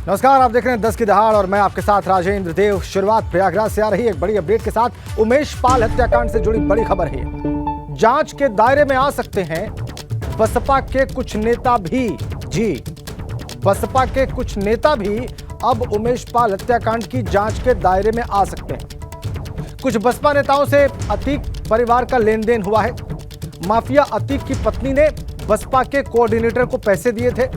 नमस्कार, आप देख रहे हैं 10 की दहाड़ और मैं आपके साथ राजेंद्र देव। शुरुआत प्रयागराज से आ रही एक बड़ी अपडेट के साथ। उमेश पाल हत्याकांड से जुड़ी बड़ी खबर है। जांच के दायरे में आ सकते हैं बसपा के कुछ नेता भी। जी, बसपा के कुछ नेता भी अब उमेश पाल हत्याकांड की जांच के दायरे में आ सकते हैं। कुछ बसपा नेताओं से अतीक परिवार का लेन देन हुआ है। माफिया अतीक की पत्नी ने बसपा के कोऑर्डिनेटर को पैसे दिए थे।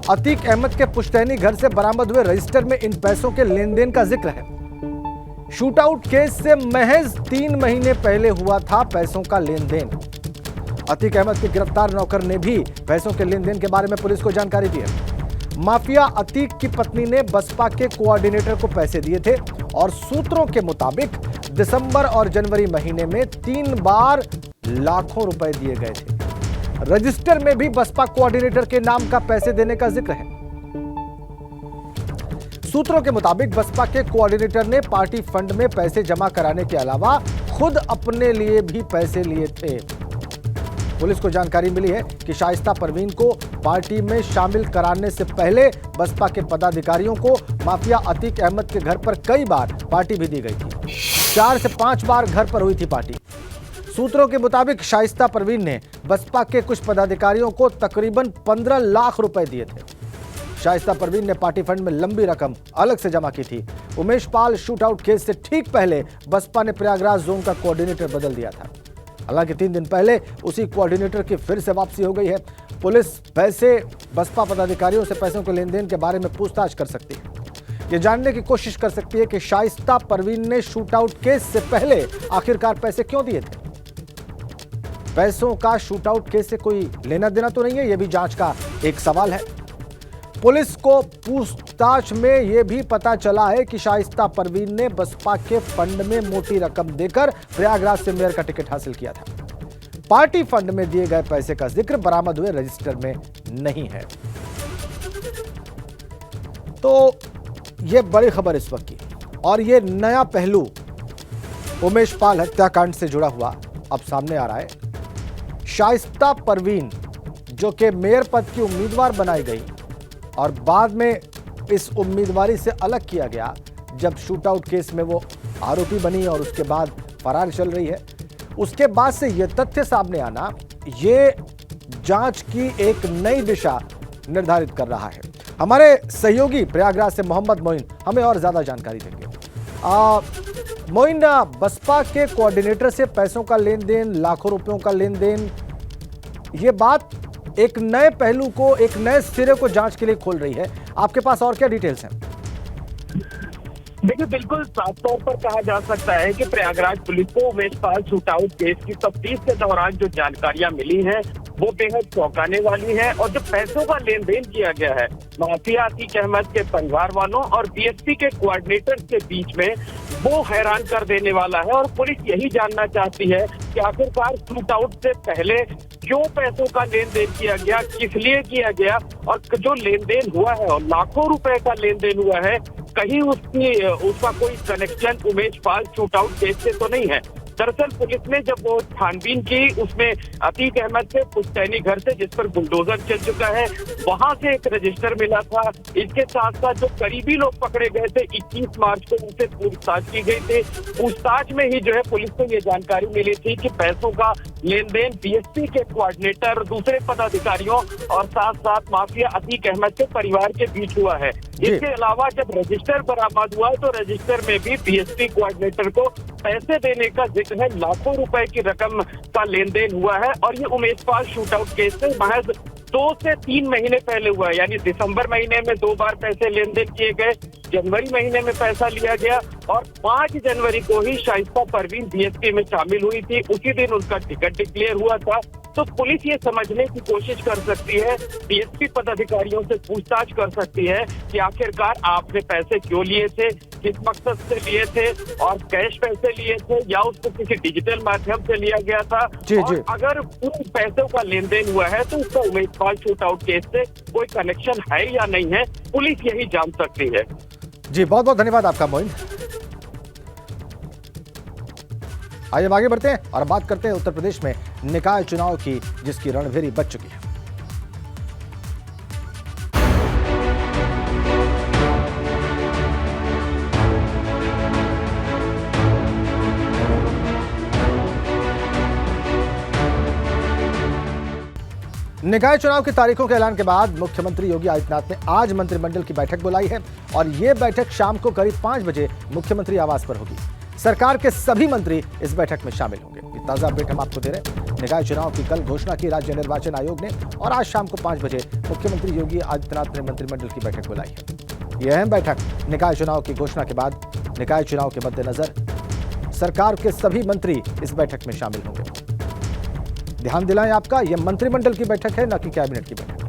अतीक अहमद के पुश्तैनी घर से बरामद हुए रजिस्टर में इन पैसों के लेन देन का जिक्र है। शूटआउट केस से महज 3 महीने पहले हुआ था पैसों का लेन देन। अतीक अहमद के गिरफ्तार नौकर ने भी पैसों के लेन देन के बारे में पुलिस को जानकारी दी है। माफिया अतीक की पत्नी ने बसपा के कोऑर्डिनेटर को पैसे दिए थे और सूत्रों के मुताबिक दिसंबर और जनवरी महीने में 3 बार लाखों रुपए दिए गए थे। रजिस्टर में भी बसपा कोऑर्डिनेटर के नाम का पैसे देने का जिक्र है। सूत्रों के मुताबिक बसपा के कोऑर्डिनेटर ने पार्टी फंड में पैसे जमा कराने के अलावा खुद अपने लिए भी पैसे लिए थे। पुलिस को जानकारी मिली है कि शाइस्ता परवीन को पार्टी में शामिल कराने से पहले बसपा के पदाधिकारियों को माफिया अतीक अहमद के घर पर कई बार पार्टी भी दी गई थी। 4 से 5 बार घर पर हुई थी पार्टी। सूत्रों के मुताबिक शाइस्ता परवीन ने बसपा के कुछ पदाधिकारियों को तकरीबन 15 लाख रुपए दिए थे। शाइस्ता परवीन ने पार्टी फंड में लंबी रकम अलग से जमा की थी। उमेश पाल शूटआउट केस से ठीक पहले बसपा ने प्रयागराज जोन का कोऑर्डिनेटर बदल दिया था। हालांकि 3 दिन पहले उसी कोऑर्डिनेटर की फिर से वापसी हो गई है। पुलिस पैसे बसपा पदाधिकारियों से पैसों के लेन देन के बारे में पूछताछ कर सकती है। ये जानने की कोशिश कर सकती है कि शाइस्ता परवीन ने शूटआउट केस से पहले आखिरकार पैसे क्यों दिए थे। पैसों का शूटआउट केस से कोई लेना देना तो नहीं है, यह भी जांच का एक सवाल है। पुलिस को पूछताछ में यह भी पता चला है कि शाइस्ता परवीन ने बसपा के फंड में मोटी रकम देकर प्रयागराज से मेयर का टिकट हासिल किया था। पार्टी फंड में दिए गए पैसे का जिक्र बरामद हुए रजिस्टर में नहीं है। तो यह बड़ी खबर इस वक्त की, और यह नया पहलू उमेश पाल हत्याकांड से जुड़ा हुआ अब सामने आ रहा है। शाइस्ता परवीन जो कि मेयर पद की उम्मीदवार बनाई गई और बाद में इस उम्मीदवारी से अलग किया गया जब शूटआउट केस में वो आरोपी बनी और उसके बाद फरार चल रही है, उसके बाद से यह तथ्य सामने आना ये जांच की एक नई दिशा निर्धारित कर रहा है। हमारे सहयोगी प्रयागराज से मोहम्मद मोइन हमें और ज्यादा जानकारी देंगे। मोइन, बसपा के कोऑर्डिनेटर से पैसों का लेन देन, लाखों रुपयों का लेन देन, ये बात एक नए पहलू को, एक नए सिरे को जांच के लिए खोल रही है। आपके पास और क्या डिटेल्स हैं? देखिए, बिल्कुल साफ तौर पर कहा जा सकता है कि प्रयागराज पुलिस को उमेश पाल शूटआउट केस की तफ्तीश के दौरान जो जानकारियां मिली हैं वो बेहद चौंकाने वाली है। और जो पैसों का लेन देन किया गया है माफिया अतीक अहमद के परिवार वालों और बीएसपी के कोऑर्डिनेटर के बीच में, वो हैरान कर देने वाला है। और पुलिस यही जानना चाहती है कि आखिरकार शूटआउट से पहले क्यों पैसों का लेन देन किया गया, किस लिए किया गया, और जो लेन देन हुआ है और लाखों रुपए का लेन देन हुआ है, कहीं उसका कोई connection Umesh Pal shootout case से तो नहीं है। दरअसल पुलिस ने जब वो छानबीन की, उसमें अतीक अहमद के पुश्तैनी घर से, जिस पर बुलडोजर चल चुका है, वहां से एक रजिस्टर मिला था। इसके साथ साथ जो करीबी लोग पकड़े गए थे 21 मार्च को, उनसे पूछताछ की गई थी। पूछताछ में ही जो है पुलिस को ये जानकारी मिली थी कि पैसों का लेन देन बीएसपी के कोऑर्डिनेटर, दूसरे पदाधिकारियों और साथ साथ माफिया अतीक अहमद के परिवार के बीच हुआ है। इसके अलावा जब रजिस्टर बरामद हुआ तो रजिस्टर में भी बीएसपी कोऑर्डिनेटर को पैसे देने का जिक्र है। लाखों रुपए की रकम का लेन देन हुआ है। और ये उमेश पाल शूटआउट केस से महज 2 से 3 महीने पहले हुआ है। यानी दिसंबर महीने में 2 बार पैसे लेन देन किए गए, जनवरी महीने में पैसा लिया गया और 5 जनवरी को ही शाइस्ता परवीन बीएसपी में शामिल हुई थी। उसी दिन उनका टिकट डिक्लेयर हुआ था। तो पुलिस ये समझने की कोशिश कर सकती है, बीएसपी पदाधिकारियों से पूछताछ कर सकती है कि आखिरकार आपने पैसे क्यों लिए थे, किस मकसद से लिए थे, और कैश पैसे लिए थे या उसको किसी डिजिटल माध्यम से लिया गया था। और अगर उन पैसों का लेन देन हुआ है तो उसका उमेश पाल शूटआउट केस से कोई कनेक्शन है या नहीं है, पुलिस यही जान सकती है। जी, बहुत बहुत धन्यवाद आपका मोइन। आइए आगे बढ़ते हैं और बात करते हैं उत्तर प्रदेश में निकाय चुनाव की, जिसकी रणभेरी बज चुकी है। निकाय चुनाव की तारीखों के ऐलान के बाद मुख्यमंत्री योगी आदित्यनाथ ने आज मंत्रिमंडल की बैठक बुलाई है और यह बैठक शाम को करीब 5 बजे मुख्यमंत्री आवास पर होगी। सरकार के सभी मंत्री इस बैठक में शामिल होंगे। ये ताजा अपडेट हम आपको दे रहे हैं। निकाय चुनाव की कल घोषणा की राज्य निर्वाचन आयोग ने और आज शाम को 5 बजे मुख्यमंत्री योगी आदित्यनाथ ने मंत्रिमंडल की बैठक बुलाई है। यह अहम बैठक निकाय चुनाव की घोषणा के बाद निकाय चुनाव के मद्देनजर सरकार के सभी मंत्री इस बैठक में शामिल होंगे। ध्यान दिलाएं आपका, यह मंत्रिमंडल की बैठक है, न कि कैबिनेट की बैठक।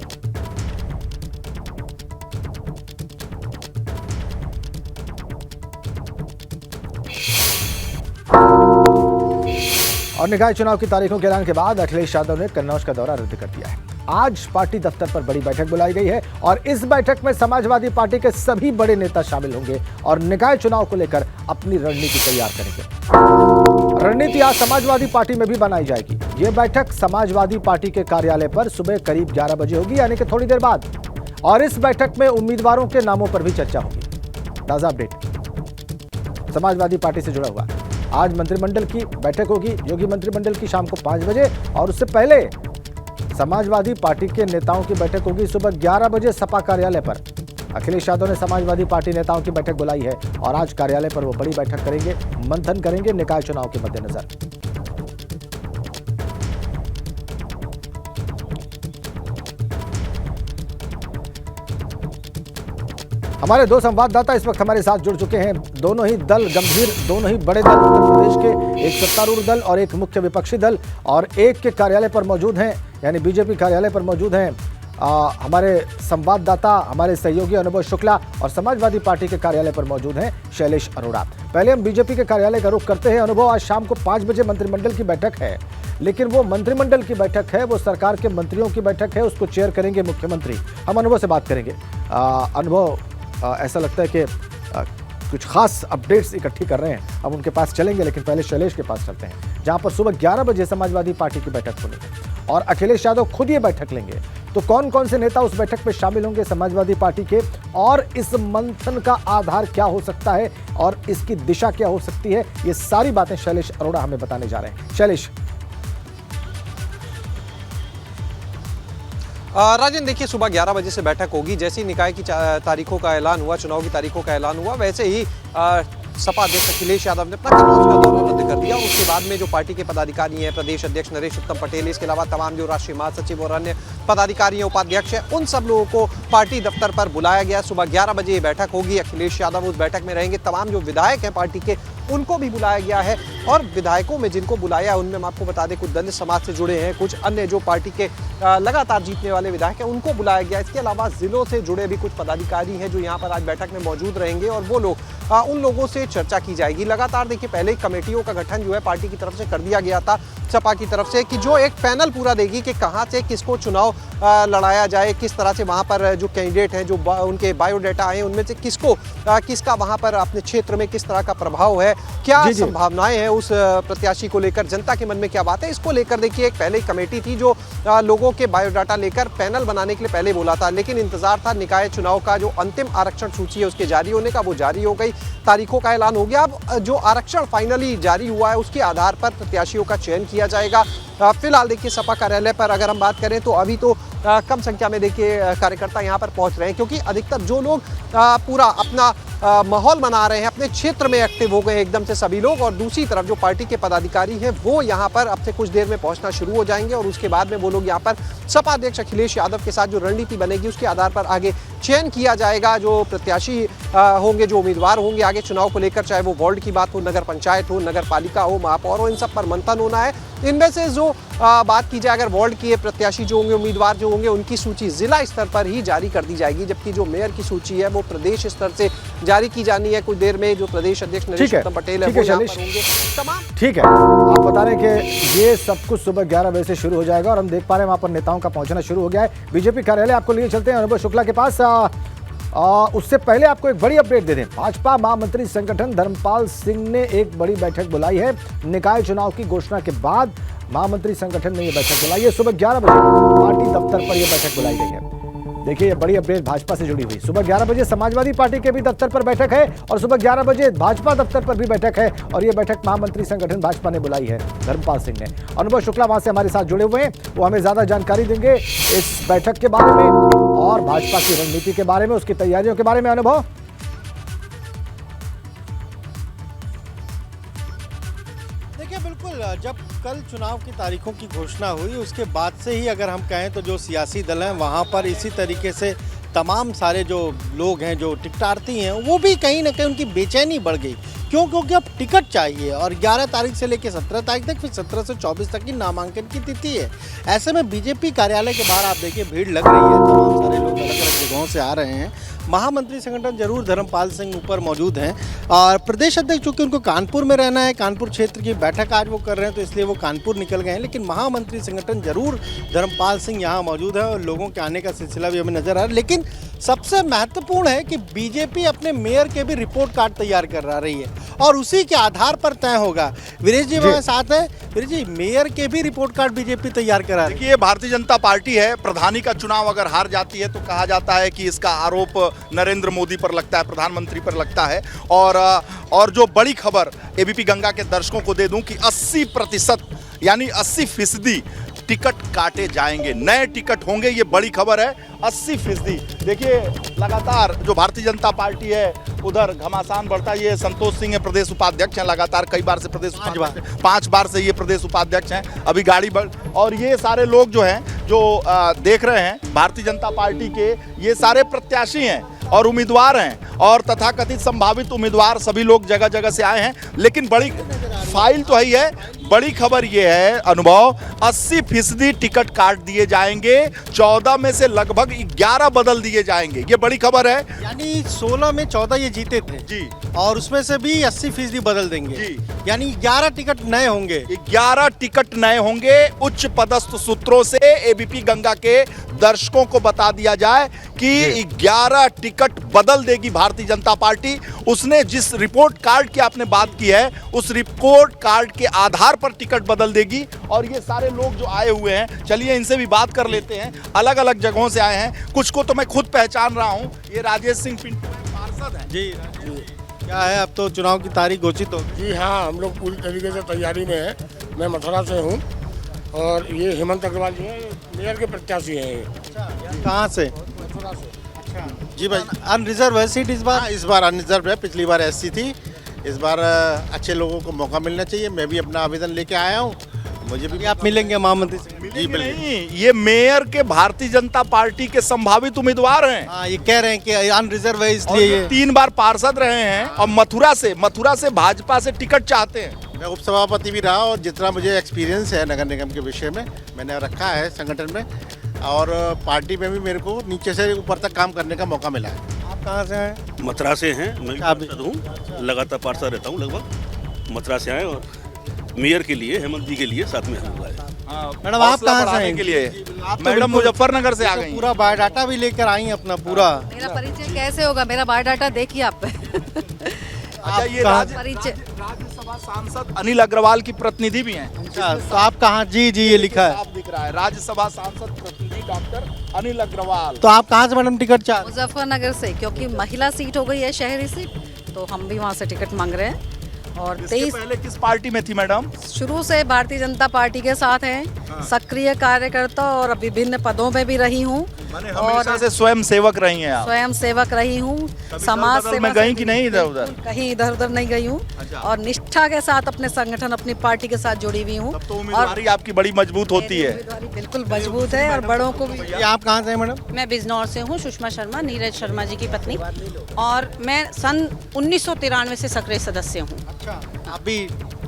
और निकाय चुनाव की तारीखों के ऐलान के बाद अखिलेश यादव ने कन्नौज का दौरा रद्द कर दिया है। आज पार्टी दफ्तर पर बड़ी बैठक बुलाई गई है और इस बैठक में समाजवादी पार्टी के सभी बड़े नेता शामिल होंगे और निकाय चुनाव को लेकर अपनी रणनीति तैयार करेंगे। रणनीति आज समाजवादी पार्टी में भी बनाई जाएगी। यह बैठक समाजवादी पार्टी के कार्यालय पर सुबह करीब 11 बजे होगी, यानी कि थोड़ी देर बाद। और इस बैठक में उम्मीदवारों के नामों पर भी चर्चा होगी। ताजा अपडेट समाजवादी पार्टी से जुड़ा हुआ। आज मंत्रिमंडल की बैठक होगी, योगी मंत्रिमंडल की शाम को 5 बजे, और उससे पहले समाजवादी पार्टी के नेताओं की बैठक होगी सुबह 11 बजे सपा कार्यालय पर। अखिलेश यादव ने समाजवादी पार्टी नेताओं की बैठक बुलाई है और आज कार्यालय पर वो बड़ी बैठक करेंगे, मंथन करेंगे निकाय चुनाव के मद्देनजर। हमारे दो संवाददाता इस वक्त हमारे साथ जुड़ चुके हैं। दोनों ही दल गंभीर, दोनों ही बड़े दल उत्तर प्रदेश के, एक सत्तारूढ़ दल और एक मुख्य विपक्षी दल, और एक के कार्यालय पर मौजूद हैं, यानी बीजेपी कार्यालय पर मौजूद हैं हमारे संवाददाता, हमारे सहयोगी अनुभव शुक्ला, और समाजवादी पार्टी के कार्यालय पर मौजूद हैं शैलेश अरोड़ा। पहले हम बीजेपी के कार्यालय का रुख करते हैं। अनुभव, आज शाम को 5 बजे मंत्रिमंडल की बैठक है, लेकिन वो मंत्रिमंडल की बैठक है, वो सरकार के मंत्रियों की बैठक है, उसको चेयर करेंगे मुख्यमंत्री। हम अनुभव से बात करेंगे। अनुभव, ऐसा लगता है कि कुछ खास अपडेट्स इकट्ठी कर रहे हैं, अब उनके पास चलेंगे, लेकिन पहले शैलेश के पास चलते हैं, जहां पर सुबह 11 बजे समाजवादी पार्टी की बैठक होनी है और अखिलेश यादव खुद ये बैठक लेंगे। तो कौन कौन से नेता उस बैठक में शामिल होंगे समाजवादी पार्टी के, और इस मंथन का आधार क्या हो सकता है और इसकी दिशा क्या हो सकती है, ये सारी बातें शैलेश अरोड़ा हमें बताने जा रहे हैं। शैलेश। राजन, देखिए, सुबह 11 बजे से बैठक होगी। जैसे ही निकाय की तारीखों का ऐलान हुआ, चुनाव की तारीखों का ऐलान हुआ, वैसे ही सपा अध्यक्ष अखिलेश यादव ने अपना कन्नौज का दौरा रद्द कर दिया। उसके बाद में जो पार्टी के पदाधिकारी हैं, प्रदेश अध्यक्ष नरेश उत्तम पटेल, इसके अलावा तमाम जो राष्ट्रीय महासचिव और अन्य पदाधिकारी हैं, उपाध्यक्ष हैं, उन सब लोगों को पार्टी दफ्तर पर बुलाया गया। सुबह 11 बजे ये बैठक होगी। अखिलेश यादव उस बैठक में रहेंगे। तमाम जो विधायक हैं पार्टी के, उनको भी बुलाया गया है। और विधायकों में जिनको बुलाया है, उनमें हम आपको बता दें कुछ दलित समाज से जुड़े हैं, कुछ अन्य जो पार्टी के लगातार जीतने वाले विधायक हैं, उनको बुलाया गया। इसके अलावा जिलों से जुड़े भी कुछ पदाधिकारी हैं जो यहाँ पर आज बैठक में मौजूद रहेंगे और वो लोग, उन लोगों से चर्चा की जाएगी। लगातार देखिए, पहले ही कमेटियों का गठन जो है पार्टी की तरफ से कर दिया गया था, सपा की तरफ से, कि जो एक पैनल पूरा देगी कि कहाँ से किसको चुनाव लड़ाया जाए, किस तरह से वहाँ पर जो कैंडिडेट हैं, जो उनके बायोडाटा आए, उनमें से किसका वहाँ पर अपने क्षेत्र में किस तरह का प्रभाव है, क्या संभावनाएं हैं उस प्रत्याशी को लेकर, जनता के मन में क्या बात है, इसको लेकर देखिए एक पहले कमेटी थी जो लोगों के बायोडाटा लेकर पैनल बनाने के लिए पहले बोला था। लेकिन इंतजार था निकाय चुनाव का जो अंतिम आरक्षण सूची है उसके जारी होने का, वो जारी हो गई, तारीखों का ऐलान हो गया। अब जो आरक्षण फाइनली जारी हुआ है उसके आधार पर प्रत्याशियों का चयन किया जाएगा। फिलहाल देखिए, सपा कार्यालय पर अगर हम बात करें तो अभी तो कम संख्या में देखिए कार्यकर्ता यहाँ पर पहुँच रहे हैं, क्योंकि अधिकतर जो लोग पूरा अपना माहौल बना रहे हैं, अपने क्षेत्र में एक्टिव हो गए एकदम से सभी लोग। और दूसरी तरफ जो पार्टी के पदाधिकारी हैं वो यहाँ पर अब से कुछ देर में पहुँचना शुरू हो जाएंगे और उसके बाद में वो लोग यहाँ पर सपा अध्यक्ष अखिलेश यादव के साथ जो रणनीति बनेगी उसके आधार पर आगे चयन किया जाएगा। जो प्रत्याशी होंगे, जो उम्मीदवार होंगे आगे चुनाव को लेकर, चाहे वो वार्ड की बात हो, नगर पंचायत हो, नगर पालिका हो, महापौर हो, इन सब पर मंथन होना है। इनमें से जो बात की जाए अगर वार्ड के प्रत्याशी जो होंगे, उम्मीदवार जो होंगे, उनकी सूची जिला स्तर पर ही जारी कर दी जाएगी, जबकि जो मेयर की सूची है वो प्रदेश स्तर से जारी की जानी है। कुछ देर में जो प्रदेश अध्यक्ष नरेश उत्तम पटेल है वो यहाँ पर होंगे। तमाम ठीक है, आप बता रहे हैं कि ये सब कुछ सुबह 11 बजे से शुरू हो जाएगा और हम देख पा रहे हैं वहां पर नेताओं का पहुंचना शुरू हो गया है। बीजेपी कार्यालय आपको लिए चलते हैं अनुभव शुक्ला के पास। उससे पहले आपको एक बड़ी अपडेट दे दें। भाजपा महामंत्री संगठन धर्मपाल सिंह ने एक बड़ी बैठक बुलाई है। निकाय चुनाव की घोषणा के बाद महामंत्री संगठन ने यह बैठक बुलाई है। सुबह 11 बजे पार्टी दफ्तर पर यह बैठक बुलाई गई है। देखिए ये बड़ी अपडेट भाजपा से जुड़ी हुई। सुबह 11 बजे समाजवादी पार्टी के भी दफ्तर पर बैठक है और सुबह 11 बजे भाजपा दफ्तर पर भी बैठक है और ये बैठक महामंत्री संगठन भाजपा ने बुलाई है। धर्मपाल सिंह ने, अनुभव शुक्ला वहां से हमारे साथ जुड़े हुए हैं, वो हमें ज्यादा जानकारी देंगे इस बैठक के बारे में और भाजपा की रणनीति के बारे में, उसकी तैयारियों के बारे में। अनुभव। देखिए बिल्कुल, जब कल चुनाव की तारीखों की घोषणा हुई उसके बाद से ही अगर हम कहें तो जो सियासी दल हैं वहाँ पर इसी तरीके से तमाम सारे जो लोग हैं, जो टिकटार्थी हैं, वो भी कहीं ना कहीं उनकी बेचैनी बढ़ गई। क्यों? क्योंकि अब टिकट चाहिए और 11 तारीख से लेकर 17 तारीख तक, फिर 17 से 24 तक की नामांकन की तिथि है। ऐसे में बीजेपी कार्यालय के बाहर आप देखिए भीड़ लग रही है, तमाम सारे लोग अलग अलग जगहों से आ रहे हैं। महामंत्री संगठन जरूर धर्मपाल सिंह ऊपर मौजूद हैं और प्रदेश अध्यक्ष चूँकि उनको कानपुर में रहना है, कानपुर क्षेत्र की बैठक आज वो कर रहे हैं तो इसलिए वो कानपुर निकल गए हैं, लेकिन महामंत्री संगठन जरूर धर्मपाल सिंह यहाँ मौजूद है और लोगों के आने का सिलसिला भी हमें नजर आ रहा है। लेकिन सबसे महत्वपूर्ण है कि बीजेपी अपने मेयर के भी रिपोर्ट कार्ड तैयार कर रही है और उसी के आधार पर तय होगा। वीरेश जी हमारे साथ है। वीरेश जी, मेयर के भी रिपोर्ट कार्ड बीजेपी तैयार करा रही है। देखिए, भारतीय जनता पार्टी है, प्रधानी का चुनाव अगर हार जाती है तो कहा जाता है कि इसका आरोप नरेंद्र मोदी पर लगता है, प्रधानमंत्री पर लगता है। और जो बड़ी खबर एबीपी गंगा के दर्शकों को दे दूं कि 80% यानी 80% टिकट काटे जाएंगे, नए टिकट होंगे, ये बड़ी खबर है। 80%। देखिए लगातार जो भारतीय जनता पार्टी है उधर घमासान बढ़ता है। ये संतोष सिंह है, प्रदेश उपाध्यक्ष हैं, लगातार कई बार से प्रदेश 5 बार से ये प्रदेश उपाध्यक्ष हैं। अभी गाड़ी बढ़ और ये सारे लोग जो हैं जो देख रहे हैं भारतीय जनता पार्टी के, ये सारे प्रत्याशी हैं और उम्मीदवार हैं और तथाकथित संभावित उम्मीदवार सभी लोग जगह जगह से आए हैं। लेकिन बड़ी फाइल तो ही है, बड़ी खबर ये है अनुभव, 80% टिकट काट दिए जाएंगे, 14 में से लगभग 11 बदल दिए जाएंगे, ये बड़ी खबर है। यानी 16 में 14 ये जीते थे जी और उसमें से भी 80% बदल देंगे जी। यानी 11 टिकट नए होंगे। 11 टिकट नए होंगे। उच्च पदस्थ सूत्रों से एबीपी गंगा के दर्शकों को बता दिया जाए कि 11 टिकट बदल देगी भारतीय जनता पार्टी। उसने जिस रिपोर्ट कार्ड की आपने बात की है उस रिपोर्ट कार्ड के आधार पर टिकट बदल देगी। और ये सारे लोग जो आए हुए हैं, चलिए इनसे भी बात कर लेते हैं, अलग अलग जगहों से आए हैं। कुछ को तो मैं खुद पहचान रहा हूँ, ये राजेश सिंह पिंटू पार्षद हैं। जी क्या है, अब तो चुनाव की तारीख घोषित हो। जी हाँ, हम लोग पूरी तरीके से तैयारी में हैं। मैं मथुरा से हूँ और ये हेमंत अग्रवाल जी हैं, मेयर के प्रत्याशी हैं ये। कहाँ से? मथुरा से। जी भाई, अनरिजर्व है सीट इस बार? इस बार अनरिजर्व है, पिछली बार एससी थी। इस बार अच्छे लोगों को मौका मिलना चाहिए। मैं भी अपना आवेदन लेके आया हूँ, मुझे भी आप मिलेंगे महामंत्री से? जी नहीं, ये मेयर के भारतीय जनता पार्टी के संभावित उम्मीदवार हैं। हाँ, ये कह रहे हैं कि अनरिजर्व है और इसलिए ये 3 बार पार्षद रहे हैं और मथुरा से भाजपा से टिकट चाहते हैं। मैं उपसभापति भी रहा और जितना मुझे एक्सपीरियंस है नगर निगम के विषय में मैंने रखा है संगठन में, और पार्टी में भी मेरे को नीचे से ऊपर तक काम करने का मौका मिला है। आप कहाँ से हैं? मथुरा से हैं, मैं भी आप- पार्षद हूँ, लगातार पार्षद रहता हूँ लगभग। मथुरा से आए और मेयर के लिए, हेमंत जी के लिए साथ में हम लोग आए। मैडम आप हौसला कहाँ से बढ़ाने हैं? के लिए आप तो मैडम बिल्कुल- मुजफ्फरनगर से आ गई। पूरा बायोडाटा भी लेकर आई हैं अपना पूरा। मेरा परिचय कैसे होगा? मेरा बायोडाटा देखिए आप। अच्छा, ये कहाँ- परिचय राज्यसभा सांसद अनिल अग्रवाल की प्रतिनिधि भी हैं। अच्छा, तो आप कहाँ? जी जी, ये लिखा है। आप दिख रहा है, राज्यसभा सांसद प्रतिनिधि डॉक्टर अनिल अग्रवाल। तो आप कहाँ से मैडम टिकट चाह? मुजफ्फरनगर से, क्योंकि महिला सीट हो गई है, शहरी सीट, तो हम भी वहाँ से टिकट मांग रहे हैं। और इसके 23 पहले किस पार्टी में थी मैडम? शुरू से भारतीय जनता पार्टी के साथ हैं, सक्रिय कार्यकर्ता और विभिन्न पदों में भी रही हूँ मैंने हमेशा से स्वयं सेवक रही हैं आप। स्वयं सेवक रही हूँ। समाज दल-बदल सेवा में गई से कि नहीं इधर उधर? बिल्कुल, कहीं इधर उधर नहीं गई हूँ और निष्ठा के साथ अपने संगठन, अपनी पार्टी के साथ जुड़ी हुई हूँ। तब तो उम्मीदवारी आपकी बड़ी मजबूत होती है। उम्मीदवारी बिल्कुल मजबूत है और बड़ों को भी। ये आप कहाँ से हैं मैडम? मैं बिजनौर से हूँ, सुषमा शर्मा, नीरज शर्मा जी की पत्नी, और मैं सन 1993 से सक्रिय सदस्य हूँ। अच्छा, आप भी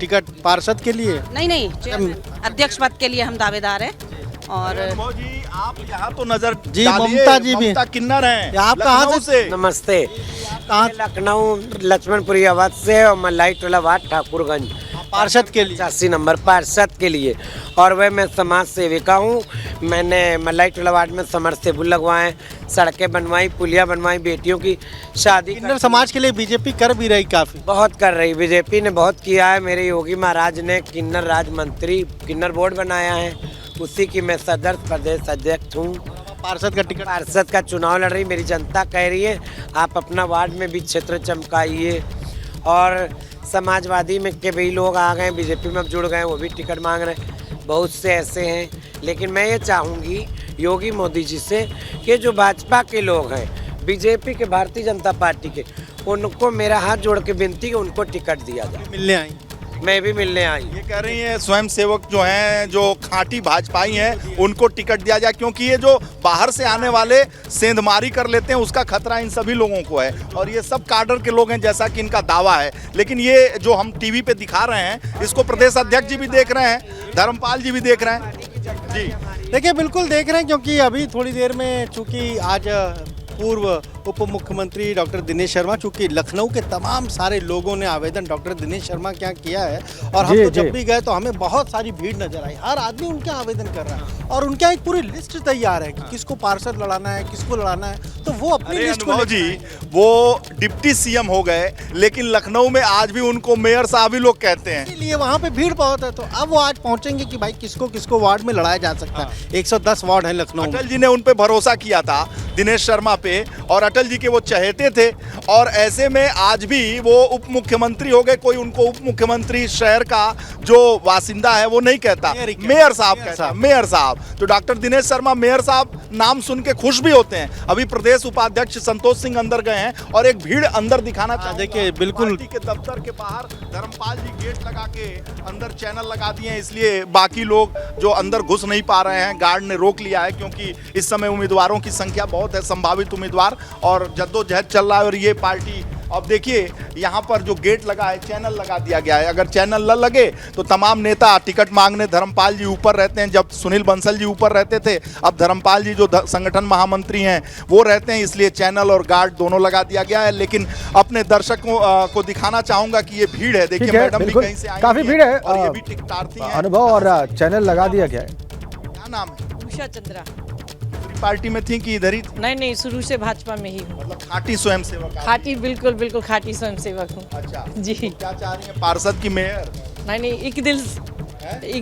टिकट पार्षद के लिए? नहीं, चेयरमैन, अध्यक्ष पद के लिए हम दावेदार हैं। और अनुभव जी, आप यहाँ तो नजर जी, डालिए, ममता जी भी। ममता किन्नर हैं। आप कहाँ लखनऊ से? नमस्ते, कहाँ? मैं लखनऊ लक्ष्मणपुरी आवाज से और मलाई टोला वार्ड ठाकुरगंज पार्षद के लिए? 85 नंबर पार्षद के लिए। और वह मैं समाज सेविका हूँ। मैंने मलाई टोला वार्ड में समरसेबुल लगवाए, सड़कें बनवाई, पुलिया बनवाई, बेटियों की शादी किन्नर समाज के लिए बीजेपी कर भी रही काफी। बहुत कर रही, बीजेपी ने बहुत किया है। मेरे योगी महाराज ने किन्नर राज मंत्री किन्नर बोर्ड बनाया है, उसी की मैं सदस्य प्रदेश अध्यक्ष हूँ। पार्षद का टिकट, पार्षद का चुनाव लड़ रही, मेरी जनता कह रही है आप अपना वार्ड में भी क्षेत्र चमकाइए। और समाजवादी में के भी लोग आ गए, बीजेपी में अब जुड़ गए, वो भी टिकट मांग रहे हैं, बहुत से ऐसे हैं। लेकिन मैं ये चाहूँगी योगी मोदी जी से कि जो भाजपा के लोग हैं, बीजेपी के, भारतीय जनता पार्टी के, उनको मेरा हाथ जोड़ के विनती कि उनको टिकट दिया जाए। मिलने आई, मैं भी मिलने आई। ये कह रही हैं स्वयं सेवक जो हैं, जो खांटी भाजपाई हैं, उनको टिकट दिया जाए, क्योंकि ये जो बाहर से आने वाले सेंधमारी कर लेते हैं उसका खतरा इन सभी लोगों को है। और ये सब काडर के लोग हैं जैसा कि इनका दावा है। लेकिन ये जो हम टीवी पे दिखा रहे हैं, इसको प्रदेश अध्यक्ष जी भी देख रहे हैं, धर्मपाल जी भी देख रहे हैं जी। देखिए बिल्कुल देख रहे हैं, क्योंकि अभी थोड़ी देर में चूंकि आज पूर्व उप मुख्यमंत्री डॉक्टर दिनेश शर्मा, चूंकि लखनऊ के तमाम सारे लोगों ने आवेदन डॉक्टर दिनेश शर्मा के यहाँ किया है, और हम तो जब भी गए तो हमें बहुत सारी भीड़ नजर आई। हर आदमी उनके आवेदन कर रहा है और उनके यहाँ एक पूरी लिस्ट तैयार है कि किसको पार्षद लड़ाना है, किसको लड़ाना है, तो वो अपनी लिस्ट को जी वो डिप्टी सीएम हो गए, लेकिन लखनऊ में आज भी उनको मेयर साहब ही लोग कहते हैं, इसलिए वहाँ पे भीड़ बहुत है। तो अब वो आज पहुंचेंगे कि भाई किसको किसको वार्ड में लड़ाया जा सकता है। 110 वार्ड है लखनऊ में। अटल जी ने उन पे भरोसा किया था, दिनेश शर्मा पे, और अटल जी के वो चहेते थे, और ऐसे में आज भी वो उप मुख्यमंत्री हो गए। कोई उनको उप मुख्यमंत्री शहर का जो वासिंदा है वो नहीं कहता, मेयर साहब कहता है, मेयर साहब। तो डॉक्टर दिनेश शर्मा मेयर साहब नाम सुन के खुश भी होते हैं। अभी प्रदेश उपाध्यक्ष संतोष सिंह अंदर गए हैं और एक भीड़ अंदर दिखाना चाहूंगा। देखिए बिल्कुल पार्टी के दफ्तर के बाहर धर्मपाल जी गेट लगा के अंदर चैनल लगा दिए हैं, इसलिए बाकी लोग जो अंदर घुस नहीं पा रहे हैं, गार्ड ने रोक लिया है, क्योंकि इस समय उम्मीदवारों की संख्या बहुत है, संभावित उम्मीदवार, और जद्दोजहद चल रहा है। और ये पार्टी, अब देखिए यहाँ पर जो गेट लगा है, चैनल लगा दिया गया है। अगर चैनल न लगे तो तमाम नेता टिकट मांगने, धर्मपाल जी ऊपर रहते हैं, जब सुनील बंसल जी ऊपर रहते थे, अब धर्मपाल जी जो संगठन महामंत्री हैं वो रहते हैं, इसलिए चैनल और गार्ड दोनों लगा दिया गया है। लेकिन अपने दर्शकों को दिखाना चाहूंगा कि ये भीड़ है, देखिए मैडम भी कहीं से आई, काफी भीड़ है और ये भी टिकटार्थी हैं। अनुभव, और चैनल लगा दिया गया है। क्या नाम है? उषा चंद्रा। पार्टी में थी कि इधर ही? नहीं, शुरू से भाजपा में ही हूँ। मतलब खाटी स्वयं सेवक? खाटी, बिल्कुल खाटी स्वयं सेवक हूँ। अच्छा जी। तो क्या चाह रही हैं, पार्षद की मेयर? नहीं, एक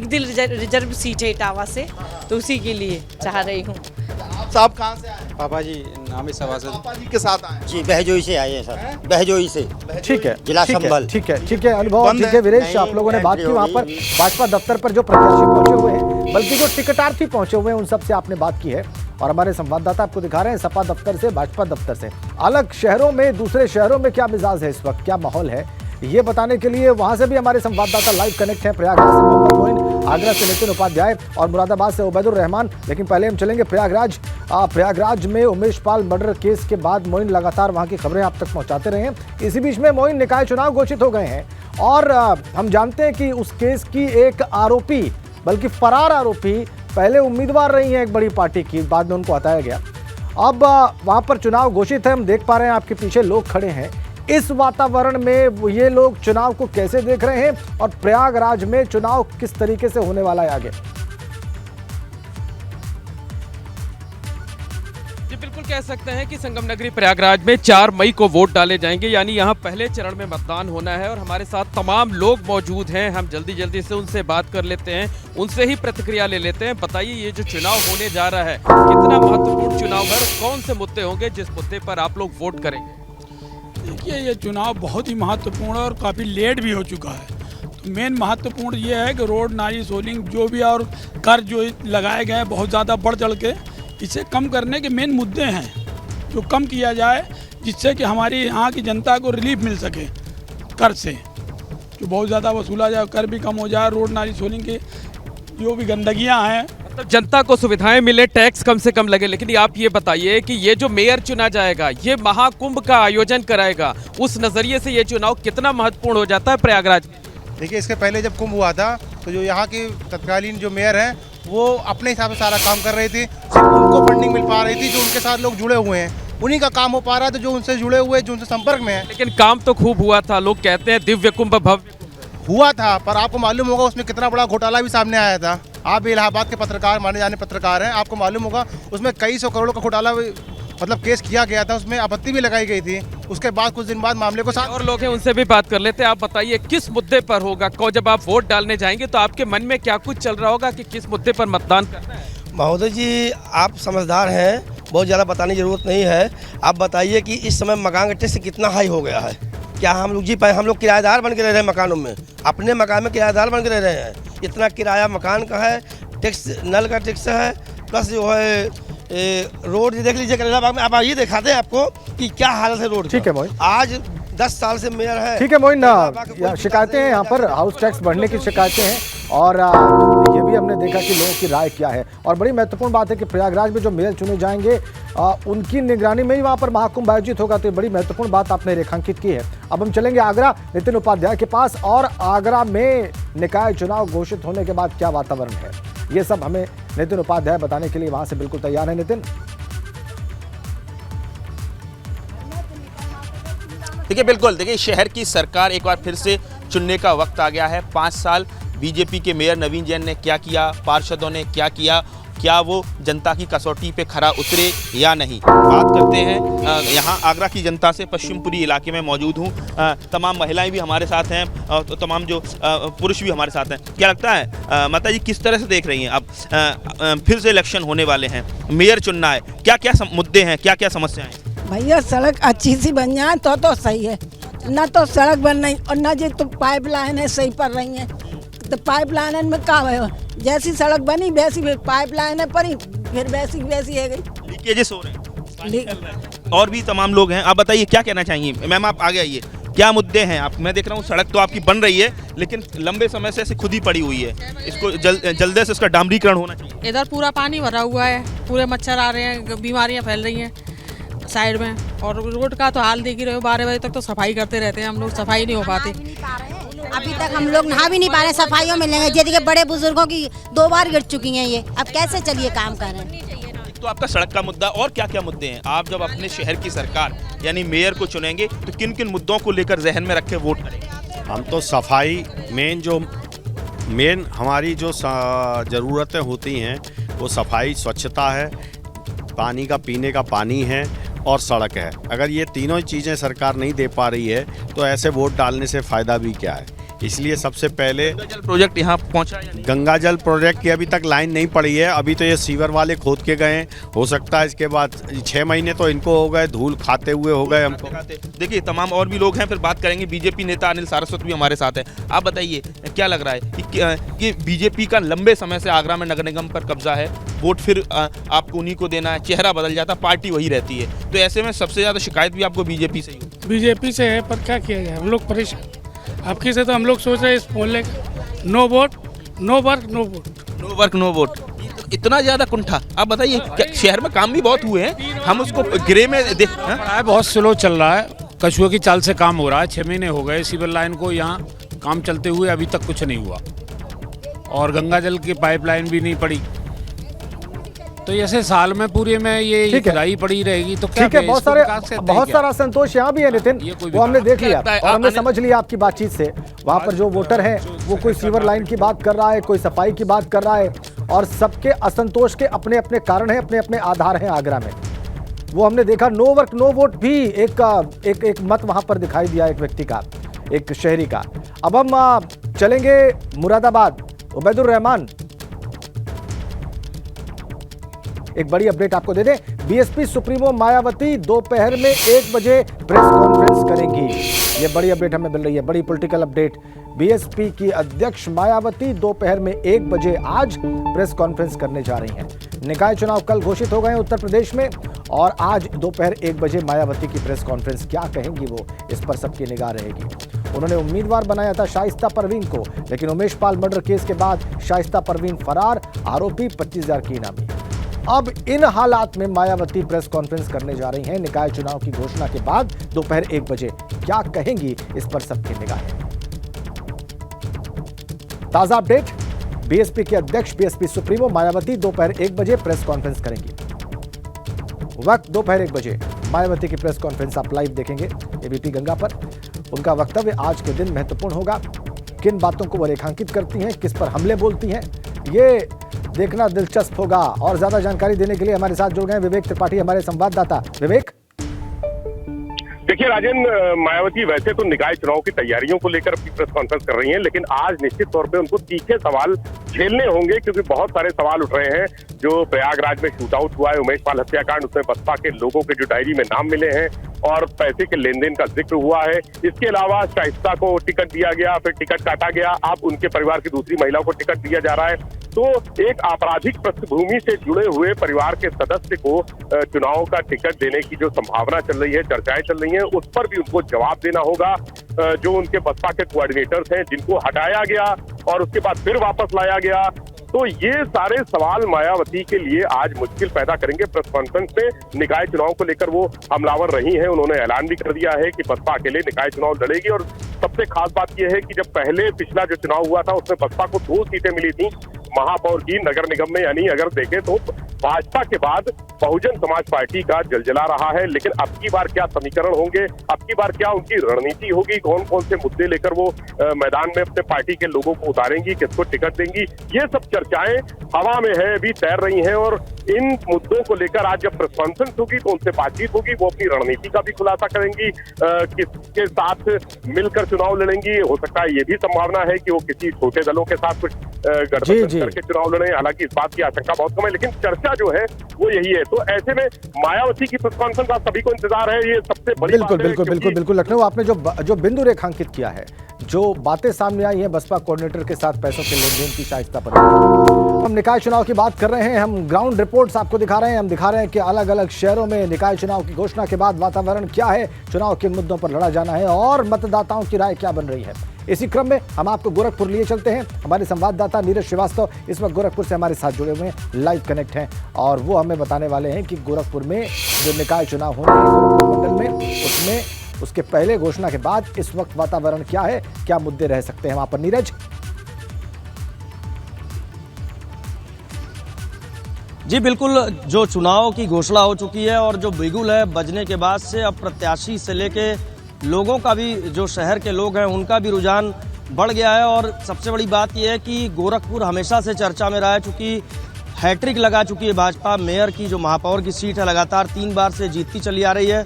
दिल रिजर्व सीट है इटावा से, तो उसी के लिए चाह रही हूँ। आप साहब कहाँ से आए? पापा जी नाम है सभासद। पापा जी के साथ आए जी, बहजोई से आए हैं सर, बहजोई से। ठीक है, जिला संभल। ठीक है अनुभव, ठीक है वीरेश, आप लोगों ने बात की वहाँ पर भाजपा दफ्तर पर जो प्रत्याशी पहुंचे हुए हैं, बल्कि जो टिकटार्थी पहुंचे हुए हैं, उन सब से आपने बात की है। और हमारे संवाददाता आपको दिखा रहे हैं सपा दफ्तर से, भाजपा दफ्तर से, अलग शहरों में, दूसरे शहरों में क्या मिजाज है इस वक्त, क्या माहौल है, ये बताने के लिए वहां से भी हमारे संवाददाता लाइव कनेक्ट हैं। प्रयागराज से मोहम्मद मोइन, आगरा से नितिन उपाध्याय और मुरादाबाद से उबैदुर रहमान। लेकिन पहले हम चलेंगे प्रयागराज। प्रयागराज में उमेश पाल मर्डर केस के बाद मोइन लगातार वहां की खबरें आप तक पहुंचाते रहे हैं। इसी बीच में मोइन निकाय चुनाव घोषित हो गए हैं और हम जानते हैं कि उस केस की एक आरोपी, बल्कि फरार आरोपी, पहले उम्मीदवार रही हैं एक बड़ी पार्टी की, बाद में उनको हटाया गया। अब वहां पर चुनाव घोषित है, हम देख पा रहे हैं आपके पीछे लोग खड़े हैं। इस वातावरण में ये लोग चुनाव को कैसे देख रहे हैं और प्रयागराज में चुनाव किस तरीके से होने वाला है आगे? जी बिल्कुल कह सकते हैं कि संगम नगरी प्रयागराज में 4 मई को वोट डाले जाएंगे, यानी यहाँ पहले चरण में मतदान होना है। और हमारे साथ तमाम लोग मौजूद हैं, हम जल्दी से उनसे बात कर लेते हैं, उनसे ही प्रतिक्रिया ले लेते हैं। बताइए ये जो चुनाव होने जा रहा है कितना महत्वपूर्ण चुनाव है, कौन से मुद्दे होंगे जिस मुद्दे पर आप लोग वोट करेंगे? देखिए ये चुनाव बहुत ही महत्वपूर्ण है और काफ़ी लेट भी हो चुका है। तो मेन महत्वपूर्ण ये है कि रोड, नाली, सोलिंग जो भी और कर जो लगाए गए हैं बहुत ज़्यादा बढ़ चढ़ के, इसे कम करने के मेन मुद्दे हैं जो कम किया जाए, जिससे कि हमारी यहाँ की जनता को रिलीफ मिल सके कर से, जो बहुत ज़्यादा वसूला जाए, कर भी कम हो जाए, रोड, नाली, सोलिंग की जो भी गंदगियाँ हैं, मतलब जनता को सुविधाएं मिले, टैक्स कम से कम लगे। लेकिन आप ये बताइए कि ये जो मेयर चुना जाएगा, ये महाकुंभ का आयोजन कराएगा, उस नजरिए से ये चुनाव कितना महत्वपूर्ण हो जाता है प्रयागराज में? देखिए इसके पहले जब कुंभ हुआ था तो जो यहाँ की तत्कालीन जो मेयर हैं वो अपने हिसाब से सारा काम कर रही थी, सिर्फ उनको फंडिंग मिल पा रही थी, जो उनके साथ लोग जुड़े हुए हैं उन्हीं का काम हो पा रहा है, तो जो उनसे जुड़े हुए, जो उनसे संपर्क में है। लेकिन काम तो खूब हुआ था, लोग कहते हैं दिव्य कुंभ भव्य हुआ था, पर आपको मालूम होगा उसमें कितना बड़ा घोटाला भी सामने आया था। आप भी इलाहाबाद के पत्रकार, माने जाने पत्रकार हैं, आपको मालूम होगा उसमें कई 100 करोड़ का घोटाला मतलब केस किया गया था, उसमें आपत्ति भी लगाई गई थी। उसके बाद कुछ दिन बाद मामले को और लोग हैं उनसे भी बात कर लेते हैं। आप बताइए किस मुद्दे पर होगा, जब आप वोट डालने जाएंगे तो आपके मन में क्या कुछ चल रहा होगा कि किस मुद्दे पर मतदान करना है? महोदय जी, आप समझदार हैं, बहुत ज़्यादा बताने की ज़रूरत नहीं है। आप बताइए कि इस समय मकान का टैक्स कितना हाई हो गया है। क्या हम लोग किराएदार बन के रह रहे हैं मकानों में, अपने मकान में किराएदार बन के रह रहे हैं। इतना किराया मकान का है, टैक्स नल का टैक्स है, प्लस जो है रोड देख लीजिए करेला बाग में। आप आइए, दिखाते हैं आपको कि क्या हालत है रोड। ठीक है मोइन, आज 10 साल से मेयर है। ठीक है मोइन, शिकायतें हैं यहाँ पर, हाउस टैक्स बढ़ने की शिकायतें हैं और ये भी हमने देखा कि लोगों की राय क्या है। और बड़ी महत्वपूर्ण बात है कि प्रयागराज में जो मेयर चुने जाएंगे उनकी निगरानी में ही वहाँ पर महाकुंभ आयोजित होगा। तो ये बड़ी महत्वपूर्ण बात आपने रेखांकित की है। अब हम चलेंगे आगरा नितिन उपाध्याय के पास, और आगरा में निकाय चुनाव घोषित होने के बाद क्या वातावरण है, ये सब हमें नितिन उपाध्याय बताने के लिए वहां से बिल्कुल तैयार है। नितिन, देखिए बिल्कुल, देखिए शहर की सरकार एक बार फिर से चुनने का वक्त आ गया है। 5 साल बीजेपी के मेयर नवीन जैन ने क्या किया, पार्षदों ने क्या किया, क्या वो जनता की कसौटी पे खरा उतरे या नहीं। बात करते हैं यहाँ आगरा की जनता से। पश्चिमपुरी इलाके में मौजूद हूँ, तमाम महिलाएं भी हमारे साथ हैं तो तमाम जो पुरुष भी हमारे साथ हैं। क्या लगता है माता जी, किस तरह से देख रही हैं अब फिर से इलेक्शन होने वाले हैं, मेयर चुनना है, क्या क्या मुद्दे हैं, क्या क्या समस्याएं हैं? भैया सड़क अच्छी सी बन जाए तो सही है, ना तो सड़क बन रही और ना जो तो पाइपलाइन है सही पड़ रही है। तो पाइपलाइन में क्या है, जैसी सड़क बनी वैसी पाइपलाइन पड़ी, फिर वैसी है गई। लीकेजेस हो रहे हैं और भी तमाम लोग हैं। आप बताइए क्या कहना चाहेंगे। मैम आप आगे आइए, क्या मुद्दे हैं आप? मैं देख रहा हूँ सड़क तो आपकी बन रही है लेकिन लंबे समय से ऐसे खुद ही पड़ी हुई है, इसको जल्दी से इसका डामरीकरण होना चाहिए। इधर पूरा पानी भरा हुआ है, पूरे मच्छर आ रहे हैं, बीमारियां फैल रही हैं साइड में। और रोड का तो हाल देख ही रहे हो, 12 बजे तक तो सफाई करते रहते हैं हम लोग, सफाई नहीं हो पाती। अभी तक हम लोग नहा भी नहीं पा रहे, सफाइयों में लेंगे। जैसे बड़े बुजुर्गों की 2 बार गिर चुकी हैं ये, अब कैसे चलिए काम कर रहे हैं। तो आपका सड़क का मुद्दा, और क्या क्या मुद्दे हैं? आप जब अपने शहर की सरकार यानी मेयर को चुनेंगे तो किन किन मुद्दों को लेकर जहन में रख के वोट करेंगे? हम तो सफाई मेन हमारी जो ज़रूरतें होती हैं वो सफाई, स्वच्छता है, पानी का पीने का पानी है और सड़क है। अगर ये तीनों चीज़ें सरकार नहीं दे पा रही है तो ऐसे वोट डालने से फ़ायदा भी क्या है। इसलिए सबसे पहले गंगा जल प्रोजेक्ट यहाँ पहुँचा, गंगा जल प्रोजेक्ट की अभी तक लाइन नहीं पड़ी है। अभी तो ये सीवर वाले खोद के गए, हो सकता है इसके बाद 6 महीने तो इनको हो गए, धूल खाते हुए हो गए हमको। देखिए तमाम और भी लोग हैं, फिर बात करेंगे। बीजेपी नेता अनिल सारस्वत भी हमारे साथ है। आप बताइए क्या लग रहा है कि बीजेपी का लंबे समय से आगरा में नगर निगम पर कब्जा है, वोट फिर आपको उन्हीं को देना है, चेहरा बदल जाता, पार्टी वही रहती है, तो ऐसे में सबसे ज़्यादा शिकायत भी आपको बीजेपी से ही? बीजेपी से है, पर क्या किया जाए, हम लोग परेशान। आपकी से तो हम लोग सोच रहे हैं इस मोहल्ले no vote no work no vote, no work no vote, इतना ज्यादा कुंठा। आप बताइए, शहर में काम भी बहुत हुए हैं, हम उसको ग्रे में देख है, बहुत स्लो चल रहा है, कछुए की चाल से काम हो रहा है। 6 महीने हो गए सीवर लाइन को यहाँ काम चलते हुए, अभी तक कुछ नहीं हुआ और गंगा जल की पाइपलाइन भी नहीं पड़ी। तो ऐसे साल में पूरे में ये खुदाई पड़ी रहेगी तो क्या? ठीक है, बहुत सारा संतोष यहाँ भी है नितिन, वो हमने देख लिया और हमने समझ लिया आपकी बातचीत से। वहाँ पर जो वोटर है वो कोई सीवर लाइन की बात कर रहा है, कोई सफाई की बात कर रहा है, और सबके असंतोष के अपने अपने कारण हैं, अपने अपने आधार हैं आगरा में। वो हमने देखा, नो वर्क नो वोट भी एक मत वहाँ पर दिखाई दिया, एक व्यक्ति का, एक शहरी का। अब हम चलेंगे मुरादाबाद। उबैदुर रहमान, एक बड़ी अपडेट आपको दे दें, बीएसपी सुप्रीमो मायावती दोपहर में 1 बजे प्रेस कॉन्फ्रेंस करेंगी। ये बड़ी अपडेट हमें मिल रही है, बड़ी पॉलिटिकल अपडेट। बीएसपी की अध्यक्ष मायावती दोपहर में 1 बजे आज प्रेस कॉन्फ्रेंस करने जा रही हैं। निकाय चुनाव कल घोषित हो गए हैं उत्तर प्रदेश में और आज दोपहर 1 बजे मायावती की प्रेस कॉन्फ्रेंस, क्या कहेंगी वो, इस पर सबकी निगाह रहेगी। उन्होंने उम्मीदवार बनाया था शाइस्ता परवीन को, लेकिन उमेश पाल मर्डर केस के बाद शाइस्ता परवीन फरार, आरोपी 25,000 की इनामी। अब इन हालात में मायावती प्रेस कॉन्फ्रेंस करने जा रही हैं निकाय चुनाव की घोषणा के बाद दोपहर 1 बजे। क्या कहेंगी, इस पर सबकी निगाह है। ताजा अपडेट, बीएसपी के अध्यक्ष, बीएसपी सुप्रीमो मायावती दोपहर 1 बजे प्रेस कॉन्फ्रेंस करेंगी। वक्त दोपहर 1 बजे मायावती की प्रेस कॉन्फ्रेंस आप लाइव देखेंगे एबीपी गंगा पर। उनका वक्तव्य आज के दिन महत्वपूर्ण होगा। किन बातों को वो रेखांकित करती हैं, किस पर हमले बोलती हैं, ये देखना दिलचस्प होगा। और ज्यादा जानकारी देने के लिए हमारे साथ जुड़ गए विवेक त्रिपाठी, हमारे संवाददाता। विवेक, देखिए देखिए राजेंद्र, मायावती वैसे तो निकाय चुनाव की तैयारियों को लेकर अपनी प्रेस कॉन्फ्रेंस कर रही हैं, लेकिन आज निश्चित तौर पे उनको तीखे सवाल झेलने होंगे, क्योंकि बहुत सारे सवाल उठ रहे हैं। जो प्रयागराज में शूट आउट हुआ है, उमेश पाल हत्याकांड, उसमें बसपा के लोगों के जो डायरी में नाम मिले हैं और पैसे के लेन देन का जिक्र हुआ है। इसके अलावा शाइस्ता को टिकट दिया गया, फिर टिकट काटा गया, अब उनके परिवार की दूसरी महिला को टिकट दिया जा रहा है। तो एक आपराधिक पृष्ठभूमि से जुड़े हुए परिवार के सदस्य को चुनाव का टिकट देने की जो संभावना चल रही है, चर्चाएं चल रही हैं, उस पर भी उनको जवाब देना होगा। जो उनके बसपा के कोऑर्डिनेटर्स हैं, जिनको हटाया गया और उसके बाद फिर वापस लाया गया, तो ये सारे सवाल मायावती के लिए आज मुश्किल पैदा करेंगे। प्रेस कॉन्फ्रेंस में निकाय चुनाव को लेकर वो हमलावर रही हैं, उन्होंने ऐलान भी कर दिया है कि बसपा अकेले निकाय चुनाव लड़ेगी। और सबसे खास बात यह है कि जब पहले पिछला जो चुनाव हुआ था उसमें बसपा को 2 सीटें मिली थी महापौर की नगर निगम में, यानी अगर देखें तो भाजपा के बाद बहुजन समाज पार्टी का जलजला रहा है। लेकिन अब की बार क्या समीकरण होंगे, अब की बार क्या उनकी रणनीति होगी, कौन कौन से मुद्दे लेकर वो मैदान में अपने पार्टी के लोगों को उतारेंगी, किसको टिकट देंगी, ये सब चर्चाएं हवा में है, अभी तैर रही हैं। और इन मुद्दों को लेकर आज जब प्रेस कॉन्फ्रेंस होगी तो उनसे बातचीत होगी, वो अपनी रणनीति का भी खुलासा करेंगी, किसके साथ मिलकर चुनाव लड़ेंगी। हो सकता है ये भी संभावना है कि वो किसी छोटे दलों के साथ कुछ गठबंधन करके चुनाव लड़े, हालांकि इस बात की आशंका बहुत कम है, लेकिन चर्चा जो है वो यही है। तो ऐसे में मायावती की प्रेस कॉन्फ्रेंस का सभी को इंतजार है, ये सबसे बड़ी बिल्कुल बिल्कुल बिल्कुल बिल्कुल लखनऊ, आपने जो बिंदु रेखांकित किया है, जो बातें सामने आई हैं बसपा कोऑर्डिनेटर के साथ पैसों के लेन देन की शाइस्ता पर, हम निकाय चुनाव की बात कर रहे हैं, हम ग्राउंड रिपोर्ट्स आपको दिखा रहे हैं, हम दिखा रहे हैं कि अलग अलग शहरों में निकाय चुनाव की घोषणा के बाद वातावरण क्या है, चुनाव किन मुद्दों पर लड़ा जाना है और मतदाताओं की राय क्या बन रही है। इसी क्रम में हम आपको गोरखपुर लिए चलते हैं। हमारे संवाददाता नीरज श्रीवास्तव इस वक्त गोरखपुर से हमारे साथ जुड़े हुए हैं, लाइव कनेक्ट हैं, और वो हमें बताने वाले हैं कि गोरखपुर में जो निकाय चुनाव होने हैं गोरखपुर मंडल में, उसमें उसके पहले घोषणा के बाद इस वक्त वातावरण क्या है, क्या मुद्दे रह सकते हैं वहां पर। नीरज जी बिल्कुल, जो चुनाव की घोषणा हो चुकी है और जो बिगुल है बजने के बाद से अब प्रत्याशी से लेके लोगों का भी, जो शहर के लोग हैं उनका भी रुझान बढ़ गया है। और सबसे बड़ी बात यह है कि गोरखपुर हमेशा से चर्चा में रहा है, चूँकि हैट्रिक लगा चुकी है भाजपा। मेयर की जो महापौर की सीट है लगातार 3 बार से जीतती चली आ रही है।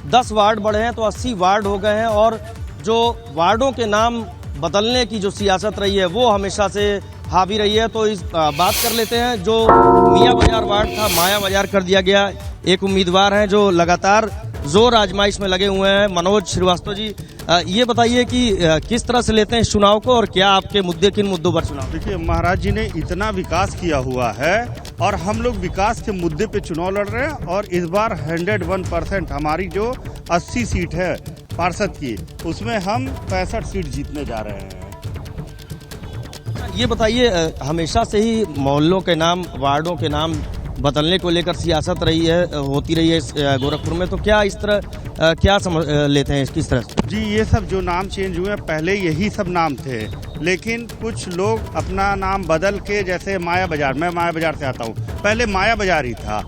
10 वार्ड बढ़े हैं तो 80 वार्ड हो गए हैं, और जो वार्डों के नाम बदलने की जो सियासत रही है वो हमेशा से हावी रही है। तो इस बात कर लेते हैं, जो मियाँ बाजार वार्ड था माया बाजार कर दिया गया। एक उम्मीदवार हैं जो लगातार जोर आजमाइश में लगे हुए हैं, मनोज श्रीवास्तव जी, ये बताइए कि किस तरह से लेते हैं इस चुनाव को और क्या आपके मुद्दे, किन मुद्दों पर चुनाव? देखिए, महाराज जी ने इतना विकास किया हुआ है और हम लोग विकास के मुद्दे पे चुनाव लड़ रहे हैं। और इस बार 101% हमारी जो 80 सीट है पार्षद की, उसमें हम 65 सीट जीतने जा रहे हैं। ये बताइए, हमेशा से ही मोहल्लों के नाम, वार्डों के नाम बदलने को लेकर सियासत रही है, होती रही है गोरखपुर में, तो क्या इस तरह क्या समझ लेते हैं किस तरह? जी, ये सब जो नाम चेंज हुए हैं, पहले यही सब नाम थे, लेकिन कुछ लोग अपना नाम बदल के, जैसे माया बाजार, मैं माया बाजार से आता हूँ, पहले माया बाजार ही था,